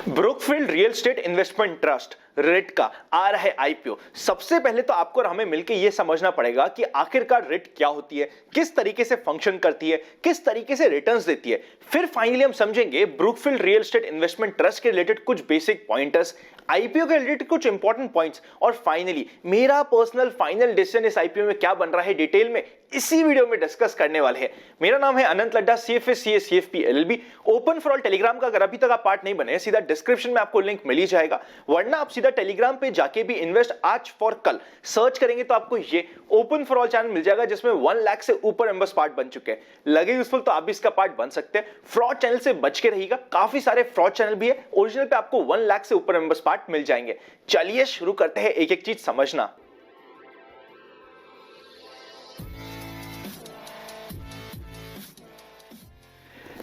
Brookfield real estate investment trust rate का आ रहा है आईपीओ। सबसे पहले तो आपको और हमें मिलकर यह समझना पड़ेगा कि आखिरकार रेट क्या होती है, किस तरीके से फंक्शन करती है, किस तरीके से रिटर्न्स देती है। फिर फाइनली हम समझेंगे Brookfield real estate investment trust के रिलेटेड कुछ बेसिक पॉइंटर्स, आईपीओ के रिलेटेड कुछ इंपॉर्टेंट पॉइंट्स और फाइनली मेरा पर्सनल फाइनल डिसीजन इस आईपीओ में क्या बन रहा है डिटेल में इसी वीडियो में डिस्कस करने वाले हैं। मेरा नाम है Anant Ladda, CFA CA CFP LLB. Open for all Telegram का अगर अभी तक आप पार्ट नहीं बने सीधा डिस्क्रिप्शन में आपको लिंक मिल ही जाएगा, वरना आप सीधा टेलीग्राम पे जाके भी इन्वेस्ट आज फॉर कल सर्च करेंगे तो आपको ये ओपन फॉर ऑल चैनल मिल जाएगा जिसमें 1 लाख से ऊपर मेंबर्स पार्ट बन चुके हैं। लगे यूजफुल तो आप भी इसका पार्ट बन सकते हैं। फ्रॉड चैनल से बच के रहिएगा, काफी सारे फ्रॉड चैनल भी है। ओरिजिनल पे आपको 1 लाख से ऊपर मेंबर्स पार्ट मिल जाएंगे। चलिए शुरू करते हैं एक एक चीज समझना।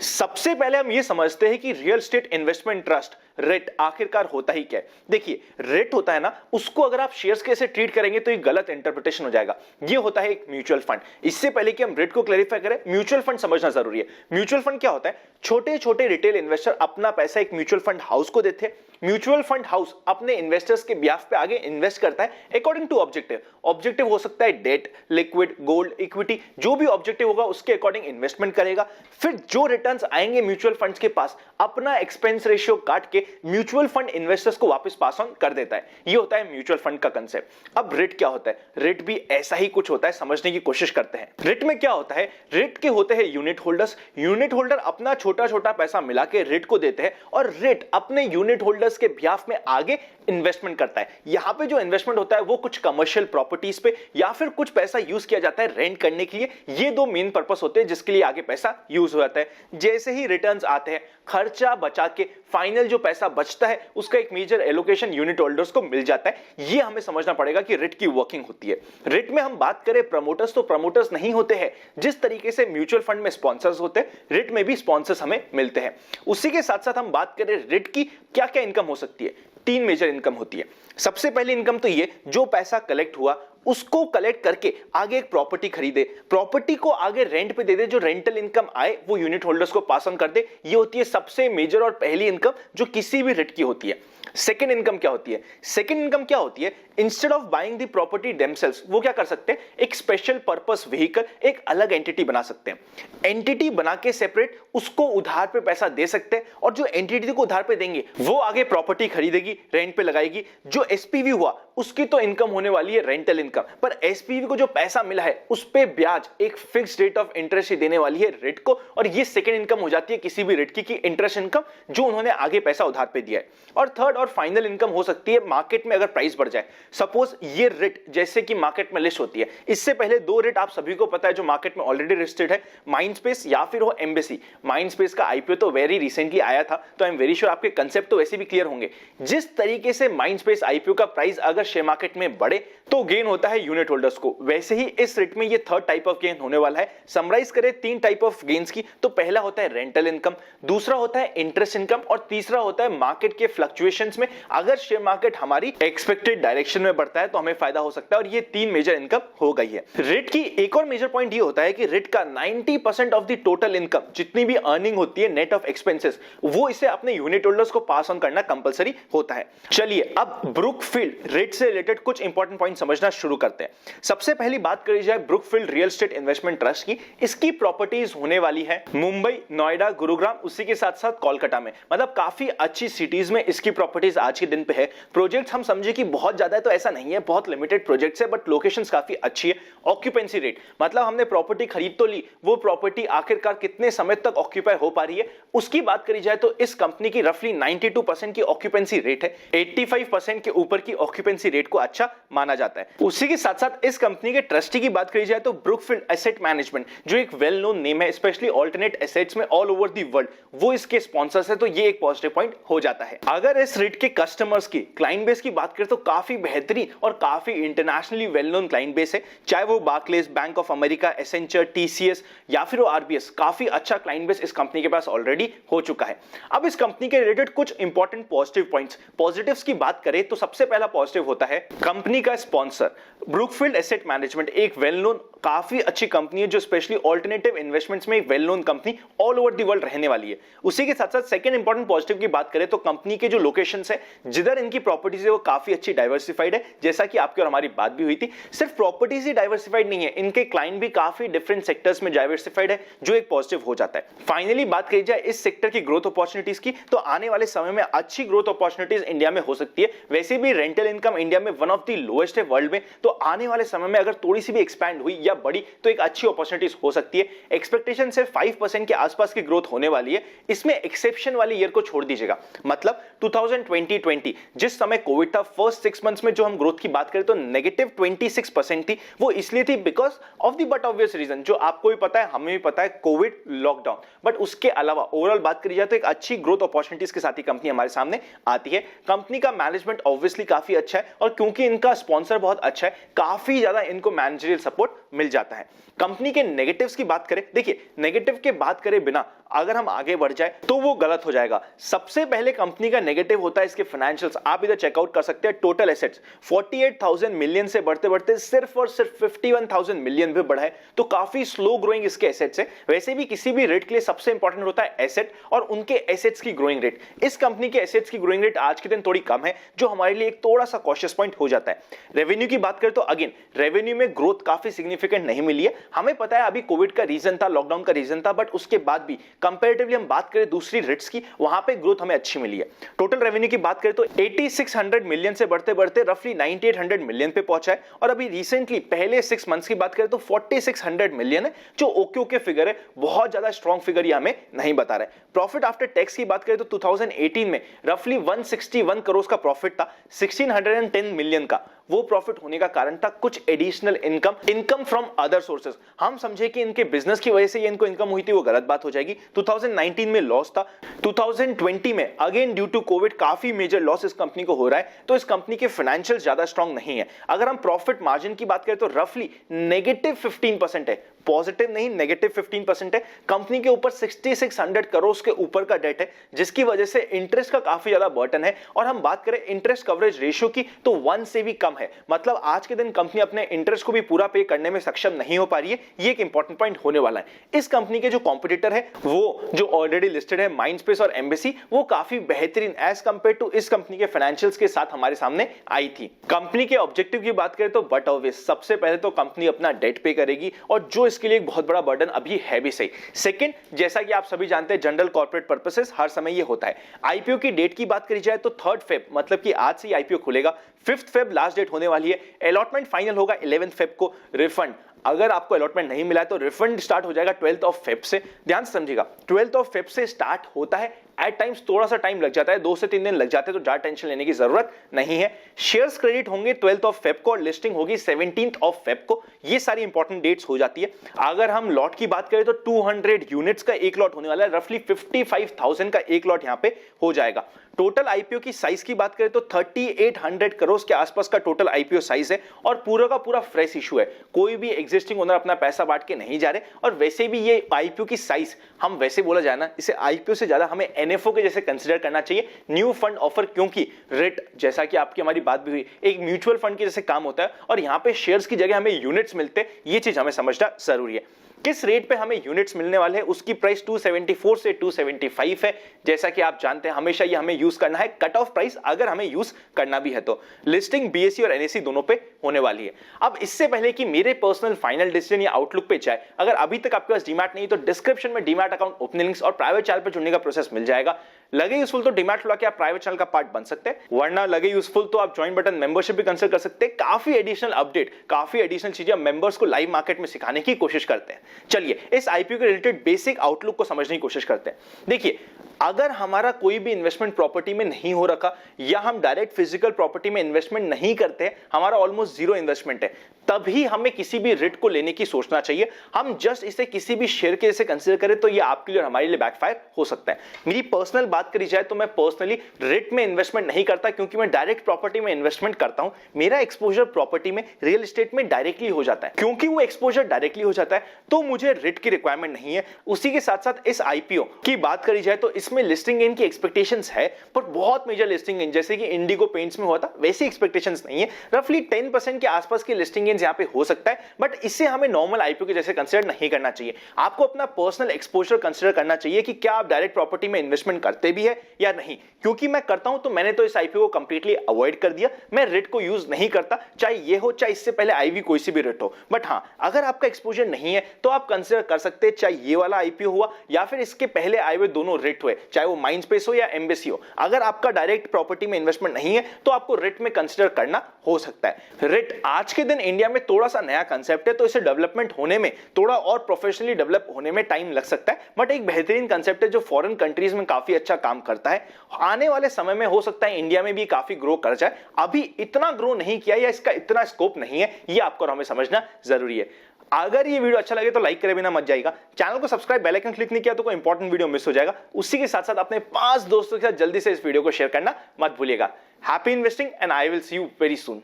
सबसे पहले हम यह समझते हैं कि real estate investment trust rate आखिरकार होता ही क्या है। देखिए, रेट होता है ना, उसको अगर आप शेयर्स कैसे ट्रीट करेंगे तो ये गलत इंटरप्रिटेशन हो जाएगा। ये होता है एक म्यूचुअल फंड। इससे पहले कि हम रेट को क्लैरिफाई करें, म्यूचुअल फंड समझना जरूरी है। म्यूचुअल फंड क्या होता है? छोटे छोटे रिटेल इन्वेस्टर अपना पैसा एक म्यूचुअल फंड हाउस को देते हैं। म्यूचुअल फंड हाउस अपने इन्वेस्टर्स के ब्याज पे आगे इन्वेस्ट करता है अकॉर्डिंग टू ऑब्जेक्टिव। ऑब्जेक्टिव हो सकता है डेट, लिक्विड, गोल्ड, इक्विटी, जो भी ऑब्जेक्टिव होगा उसके अकॉर्डिंग इन्वेस्टमेंट करेगा। फिर जो रिटर्न्स आएंगे म्यूचुअल फंड्स के पास, अपना एक्सपेंस रेशियो काट के म्यूचुअल फंड इन्वेस्टर्स को वापस पास ऑन कर देता है। ये होता है म्यूचुअल फंड का कंसेप्ट। अब रेट क्या होता है? रेट भी ऐसा ही कुछ होता है, समझने की कोशिश करते हैं। रेट में क्या होता है? रेट के होते हैं यूनिट होल्डर्स। यूनिट होल्डर अपना छोटा छोटा पैसा मिला के रेट को देते हैं और रेट अपने यूनिट होल्डर्स के ब्याज में आगे इन्वेस्टमेंट करता है। यहां पे जो इन्वेस्टमेंट होता है वो कुछ कमर्शियल प्रॉपर्टीज पे या फिर कुछ पैसा यूज किया जाता है रेंट करने के लिए। ये दो मेन पर्पस होते हैं जिसके लिए आगे पैसा यूज हो जाता है। जैसे ही रिटर्न्स आते हैं, खर्चा बचा के फाइनल जो पैसा बचता है उसका एक मेजर एलोकेशन यूनिट होल्डर्स को मिल जाता है। ये हमें समझना पड़ेगा कि रेट की वर्किंग होती है। रेट में हम बात करें प्रमोटर्स, तो प्रमोटर्स नहीं होते हैं। जिस तरीके से म्यूचुअल फंड में स्पॉन्सर्स होते हैं, रेट में भी स्पॉन्सर्स हमें मिलते हैं। उसी के साथ साथ हम बात करें रेट की क्या क्या इनकम हो सकती है। 3 मेजर इनकम होती है। सबसे पहली इनकम तो ये, जो पैसा कलेक्ट हुआ उसको कलेक्ट करके आगे एक प्रॉपर्टी खरीदे, प्रॉपर्टी को आगे रेंट पे दे दे, जो रेंटल इनकम आए वो यूनिट होल्डर्स को पास ऑन कर दे। ये होती है सबसे मेजर और पहली इनकम जो किसी भी रेट की होती है। सेकेंड इनकम क्या होती है? सेकेंड इनकम क्या होती है? Instead of buying the property themselves, वो क्या कर सकते हैं? एक स्पेशल पर्पस व्हीकल, एक अलग एंटिटी बना सकते हैं। एंटिटी बना के सेपरेट उसको उधार पे पैसा दे सकते हैं और जो एंटिटी को उधार पे देंगे वो आगे प्रॉपर्टी खरीदेगी, रेंट पे लगाएगी। जो एसपीवी हुआ उसकी तो इनकम होने वाली है रेंटल इनकम, पर एसपीवी को जो पैसा मिला है उस पे ब्याज एक फिक्स्ड रेट ऑफ इंटरेस्ट ही देने वाली है रेट को, और ये सेकेंड इनकम हो जाती है किसी भी रेट की इंटरेस्ट इनकम जो उन्होंने आगे पैसा उधार पे दिया है। और थर्ड और फाइनल इनकम हो सकती है मार्केट में अगर प्राइस बढ़ जाए। सपोज ये रेट जैसे कि मार्केट में लिस्ट होती है, इससे पहले 2 रेट आप सभी को पता है जो मार्केट में ऑलरेडी लिस्टेड है, माइंडस्पेस या फिर हो एम्बेसी। माइंडस्पेस का आईपीओ तो वेरी रिसेंटली आया था, तो आई एम वेरी श्योर आपके कंसेप्ट तो वैसे भी क्लियर होंगे। जिस तरीके से माइंडस्पेस आईपीओ का प्राइस अगर शेयर मार्केट में बढ़े तो गेन होता है यूनिट होल्डर्स को, वैसे ही इस रेट में ये थर्ड टाइप ऑफ गेन होने वाला है। समराइज करें 3 टाइप ऑफ गेन्स की, तो पहला होता है रेंटल इनकम, दूसरा होता है इंटरेस्ट इनकम और तीसरा होता है मार्केट के फ्लक्चुएशंस में अगर शेयर मार्केट हमारी एक्सपेक्टेड डायरेक्शन में बढ़ता है तो हमें फायदा हो सकता है। और ये 3 मेजर इनकम हो गई है। रेट की एक और मेजर पॉइंट ये होता है कि रेट का 90% ऑफ द टोटल इनकम जितनी भी अर्निंग होती है नेट ऑफ एक्सपेंसेस, वो इसे अपने यूनिट होल्डर्स को पास ऑन करना कंपलसरी होता है। चलिए अब ब्रुकफील्ड रेट से रिलेटेड कुछ इंपॉर्टेंट पॉइंट समझना शुरू करते हैं। सबसे पहली बात करी जाए Brookfield real estate investment trust की, इसकी प्रॉपर्टीज होने वाली है मुंबई, नोएडा, गुरुग्राम, उसी के साथ साथ कोलकाता में। मतलब काफी अच्छी सिटीज में इसकी प्रॉपर्टीज आज के दिन पे है। प्रोजेक्ट हम समझे कि बहुत ज्यादा है तो ऐसा नहीं है, बहुत लिमिटेड प्रोजेक्ट्स है, बट लोकेशंस काफी अच्छी है। ऑक्यूपेंसी रेट मतलब हमने प्रॉपर्टी खरीद तो ली, वो प्रॉपर्टी आखिरकार कितने समय तक ऑक्यूपाई हो पा रही है उसकी बात करी जाए तो इस कंपनी की रफली 92% की ऑक्यूपेंसी रेट है। 85% के ऊपर की ऑक्यूपेंसी रेट को अच्छा माना जाता है। उसी के साथ साथ इस कंपनी के ट्रस्टी की बात करी जाए तो ब्रुकफील्ड एसेट मैनेजमेंट जो एक वेल नोन नेम है स्पेशली ऑल्टरनेट एसेट्स में ऑल ओवर द वर्ल्ड, वो इसके स्पॉन्सर्स है, तो ये एक पॉजिटिव पॉइंट हो जाता है। अगर इस रेट के कस्टमर्स की क्लाइंट बेस की बात करें तो काफी बेहतरीन और काफी internationally well known client base है, चाहे वो Barclays, bank of America, Accenture, TCS या फिर वो आरबीएस, काफी अच्छा क्लाइंट बेस इस कंपनी के पास ऑलरेडी हो चुका है। अब इस कंपनी के रिलेटेड कुछ इंपॉर्टेंट पॉजिटिव पॉइंट्स, पॉजिटिव्स की बात करें तो सबसे पहला पॉजिटिव होता है कंपनी का स्पॉन्सर ब्रुकफील्ड एसेट मैनेजमेंट, एक वेल नोन काफी अच्छी कंपनी है जो स्पेशली ऑल्टरनेटिव इन्वेस्टमेंट्स में एक well known company all over the world रहने वाली है। उसी के साथ साथ सेकंड इंपॉर्टेंट पॉजिटिव की बात करें तो कंपनी के जो लोकेशंस है, जिधर इनकी प्रॉपर्टीज है वो काफी अच्छी डाइवर्सिफाइड है, जैसा कि आपकी और हमारी बात भी हुई थी। सिर्फ प्रॉपर्टीज ही डाइवर्सिफाइड नहीं है, इनके क्लाइंट भी काफी डिफरेंट सेक्टर्स में डाइवर्सिफाइड है, जो एक पॉजिटिव हो जाता है। फाइनली बात करी जाए इस सेक्टर की ग्रोथ अपॉर्चुनिटीज की, तो आने वाले समय में अच्छी ग्रोथ अपॉर्चुनिटीज इंडिया में हो सकती है। वैसे भी रेंटल इनकम इंडिया में वन ऑफ द लोएस्ट है वर्ल्ड में, तो आने वाले समय में अगर थोड़ी सी भी एक्सपैंड हुई या बढ़ी तो एक अच्छी अपॉर्चुनिटीज हो सकती है। एक्सपेक्टेशन सिर्फ 5% के आसपास की ग्रोथ होने वाली है, इसमें एक्सेप्शन वाली ईयर को छोड़ दीजिएगा। मतलब 2020 जिस समय कोविड था, फर्स्ट 6 मंथ्स में जो हम ग्रोथ की बात करें तो नेगेटिव 26% थी। वो इसलिए थी because of the but obvious reason, जो आपको भी पता है, हमें भी पता है, कोविड, लॉकडाउन। बट उसके अलावा ओवरऑल बात करी जाए तो एक अच्छी ग्रोथ अपॉर्चुनिटीज के साथ ही कंपनी हमारे सामने आती है। कंपनी का मैनेजमेंट ऑब्वियसली काफी अच्छा है, और क्योंकि इनका स्पॉन्सर बहुत अच्छा है, काफी ज्यादा इनको मैनेजरियल सपोर्ट मिल जाता है। कंपनी के नेगेटिव्स की बात करें, देखिए नेगेटिव के बात करे बिना अगर हम आगे बढ़ जाए तो वो गलत हो जाएगा। सबसे पहले कंपनी का नेगेटिव होता है इसके फाइनेंशियल्स। आप इधर चेकआउट कर सकते हैं, टोटल एसेट्स 48,000 मिलियन से बढ़ते बढ़ते सिर्फ और सिर्फ 51,000 मिलियन भी बढ़ा है, तो काफी स्लो ग्रोइंग इसके एसेट्स है। वैसे भी किसी भी रेट के लिए सबसे इंपॉर्टेंट होता है एसेट और उनके एसेट्स की ग्रोइंग रेट। इस कंपनी के एसेट्स की ग्रोइंग रेट आज के दिन थोड़ी कम है, जो हमारे लिए एक थोड़ा सा कॉशियस पॉइंट हो जाता है। रेवेन्यू की बात करें तो अगेन रेवेन्यू में ग्रोथ काफी सिग्निफिकेंट नहीं मिली है। हमें पता है अभी कोविड का रीजन था, लॉकडाउन का रीजन था, बट उसके बाद भी कंपैरेटिवली हम बात करें दूसरी रेट्स की, वहां पे ग्रोथ हमें अच्छी मिली है। टोटल रेवेन्यू की बात करें तो 8600 मिलियन से बढ़ते बढ़ते रफली 9800 मिलियन पे पहुंचा है, और अभी रिसेंटली पहले 6 मंथ्स की बात करें तो 4600 मिलियन है, जो ओके फिगर है, बहुत ज्यादा स्ट्रॉन्ग फिगर ये हमें नहीं बता रहा है। प्रॉफिट आफ्टर टैक्स की बात करें तो 2018 में रफली 161 करोड़ का प्रॉफिट था, 1610 मिलियन का वो प्रॉफिट होने का कारण था कुछ additional income from other sources. हम समझे कि इनके बिजनेस की वजह से ये इनको इनकम हुई थी, वो गलत बात हो जाएगी। 2019 में लॉस था, 2020 में अगेन ड्यू टू कोविड काफी मेजर लॉस इस कंपनी को हो रहा है, तो इस कंपनी के फाइनेंशियल ज्यादा स्ट्रांग नहीं है। अगर हम प्रॉफिट मार्जिन की बात करें तो रफली नेगेटिव 15% है, पॉजिटिव नहीं, नेगेटिव 15% है। कंपनी के ऊपर 6600 करोड़ के ऊपर का डेट है, जिसकी वजह से इंटरेस्ट का काफी ज्यादा बर्डन है। और हम बात करें इंटरेस्ट कवरेज रेशियो की तो 1 से भी कम है, मतलब आज के दिन कंपनी अपने इंटरेस्ट को भी पूरा पे करने में सक्षम नहीं हो पा रही है। ये एक इंपॉर्टेंट पॉइंट होने वाला है। इस कंपनी के जो कॉम्पिटिटर है, वो जो ऑलरेडी लिस्टेड है, माइंडस्पेस और एम्बेसी, वो काफी बेहतरीन एज कंपेयर टू इस कंपनी के फाइनेंशियल्स के साथ हमारे सामने आई थी। कंपनी के ऑब्जेक्टिव की बात करें तो बट ऑब्वियस, सबसे पहले तो कंपनी अपना डेट पे करेगी, और जो इसके लिए एक बहुत बड़ा बर्डन अभी है भी सही। सेकंड, जैसा कि आप सभी जानते हैं, जनरल कॉर्पोरेट पर्पसेस हर समय ये होता है। आईपीओ की डेट की बात करी जाए तो 3 फेब, मतलब कि आज से आईपीओ खुलेगा, 5 फेब लास्ट डेट होने वाली है। अलॉटमेंट फाइनल होगा 11 फेब को। रिफंड, अगर आपको अलॉटमेंट नहीं मिला है तो रिफंड स्टार्ट हो जाएगा 12 फेब से। ध्यान से समझिएगा, 12 फेब से स्टार्ट होता है। एट टाइम्स थोड़ा सा टाइम लग जाता है, 2 से 3 दिन लग जाते हैं, तो ज्यादा टेंशन लेने की जरूरत नहीं है। शेयर्स क्रेडिट होंगे 12 फेब को, और लिस्टिंग होगी 17 फेब को। ये सारी इंपॉर्टेंट डेट्स हो जाती है। अगर हम लॉट की बात करें तो 200 यूनिट्स का एक लॉट होने वाला है, रफली 55,000 का एक लॉट यहां पे हो जाएगा। टोटल आईपीओ की साइज की बात करें तो 3800 करोड़ के आसपास का टोटल आईपीओ साइज है, और पूरा का पूरा फ्रेश इशू है। कोई भी एग्जिस्टिंग ओनर अपना पैसा बांट के नहीं जा रहे, और वैसे भी ये आईपीओ की साइज, हम वैसे बोला जाए ना, इसे आईपीओ से ज्यादा हमें एनएफओ के जैसे कंसीडर करना चाहिए, न्यू फंड ऑफर, क्योंकि रेट, जैसा कि आपकी हमारी बात भी हुई, एक म्यूचुअल फंड के जैसे काम होता है, और यहां पे शेयर्स की जगह हमें यूनिट्स मिलते हैं। ये चीज हमें समझना जरूरी है। किस रेट पे हमें यूनिट्स मिलने वाले हैं, उसकी प्राइस 274 से 275 है। जैसा कि आप जानते हैं, हमेशा ये हमें यूज करना है कट ऑफ प्राइस, अगर हमें यूज करना भी है तो। लिस्टिंग बीएसई और एनएसई दोनों पे होने वाली है। अब इससे पहले कि मेरे पर्सनल फाइनल डिसीजन या आउटलुक पे जाए, अगर अभी तक आपके पास डीमैट नहीं तो डिस्क्रिप्शन में डीमैट अकाउंट ओपनिंग लिंक्स और प्राइवेट चैनल पर जुड़ने का प्रोसेस मिल जाएगा। लगे यूजफुल तो डीमैट खुला के आप प्राइवेट चैनल का पार्ट बन सकते हैं, वरना लगे यूजफुल तो आप ज्वाइन बटन मेंबरशिप भी कंसिडर कर सकते हैं। काफी एडिशनल अपडेट, काफी एडिशनल चीजें मेंबर्स को लाइव मार्केट में सिखाने की कोशिश करते हैं। चलिए इस आईपीओ के रिलेटेड बेसिक आउटलुक को समझने की कोशिश करते हैं। देखिए, अगर हमारा कोई भी इन्वेस्टमेंट प्रॉपर्टी में नहीं हो रखा, या हम डायरेक्ट फिजिकल प्रॉपर्टी में इन्वेस्टमेंट नहीं करते, हमारा ऑलमोस्ट जीरो इन्वेस्टमेंट है, तभी हमें किसी भी रिट को लेने की सोचना चाहिए। हम जस्ट इसे किसी भी शेयर के जैसे कंसीडर करें तो ये आपके लिए और हमारे लिए बैकफायर हो सकता है। मेरी पर्सनल बात करी जाए तो मैं पर्सनली रेट में इन्वेस्टमेंट नहीं करता, क्योंकि मैं डायरेक्ट प्रॉपर्टी में इन्वेस्टमेंट करता हूं। मेरा एक्सपोजर प्रॉपर्टी में, रियल एस्टेट में डायरेक्टली हो जाता है। क्योंकि वो एक्सपोजर डायरेक्टली हो जाता है तो मुझे रेट की रिक्वायरमेंट नहीं है। उसी के साथ साथ इस आईपीओ की बात करी जाए तो इसमें लिस्टिंग गेन की एक्सपेक्टेशंस है, पर बहुत मेजर लिस्टिंग गेन जैसे कि इंडिगो पेंट्स में हुआ था वैसी एक्सपेक्टेशंस नहीं है। रफली 10% के आसपास की लिस्टिंग गेन्स यहां पे हो सकता है, बट इससे हमें नॉर्मल आईपीओ के जैसे कंसीडर नहीं करना चाहिए। आपको अपना पर्सनल एक्सपोजर कंसीडर करना चाहिए कि क्या आप डायरेक्ट प्रॉपर्टी में इन्वेस्टमेंट करते भी है या नहीं। क्योंकि मैं करता हूं तो मैंने तो इस आईपीओ को कंप्लीटली अवॉइड कर दिया। मैं रेट को यूज नहीं करता, चाहे ये हो चाहे इससे पहले आईवी कोई सी भी रेट हो। बट हां, अगर आपका एक्सपोजर नहीं है तो आप कंसीडर कर सकते हैं, चाहे ये वाला आईपीओ हुआ या फिर इसके पहले आए हुए दोनों रेट हुए, चाहे वो माइंडस्पेस हो या एम्बेसी हो। अगर आपका डायरेक्ट प्रॉपर्टी में इन्वेस्टमेंट नहीं है तो आपको रेट में कंसीडर करना हो सकता है। रेट आज के दिन इंडिया में थोड़ा सा नया कंसेप्ट है, तो इसे डेवलपमेंट होने में, थोड़ा और प्रोफेशनली डेवलप होने में टाइम लग सकता है, बट एक बेहतरीन कंसेप्ट है जो फॉरेन कंट्रीज में काफी अच्छा काम करता है। आने वाले समय में हो सकता है इंडिया में भी काफी ग्रो कर जाए। अभी इतना ग्रो नहीं किया या इसका इतना स्कोप नहीं है, ये आपको और हमें समझना जरूरी है। अगर ये वीडियो अच्छा लगे तो लाइक करे बिना मत जाइएगा। चैनल को सब्सक्राइब, बेल आइकन क्लिक नहीं किया तो कोई इंपॉर्टेंट वीडियो मिस हो जाएगा। उसी के साथ साथ अपने 5 दोस्तों के साथ जल्दी से इस वीडियो को शेयर करना मत भूलिएगा। Happy investing and I will see you very soon.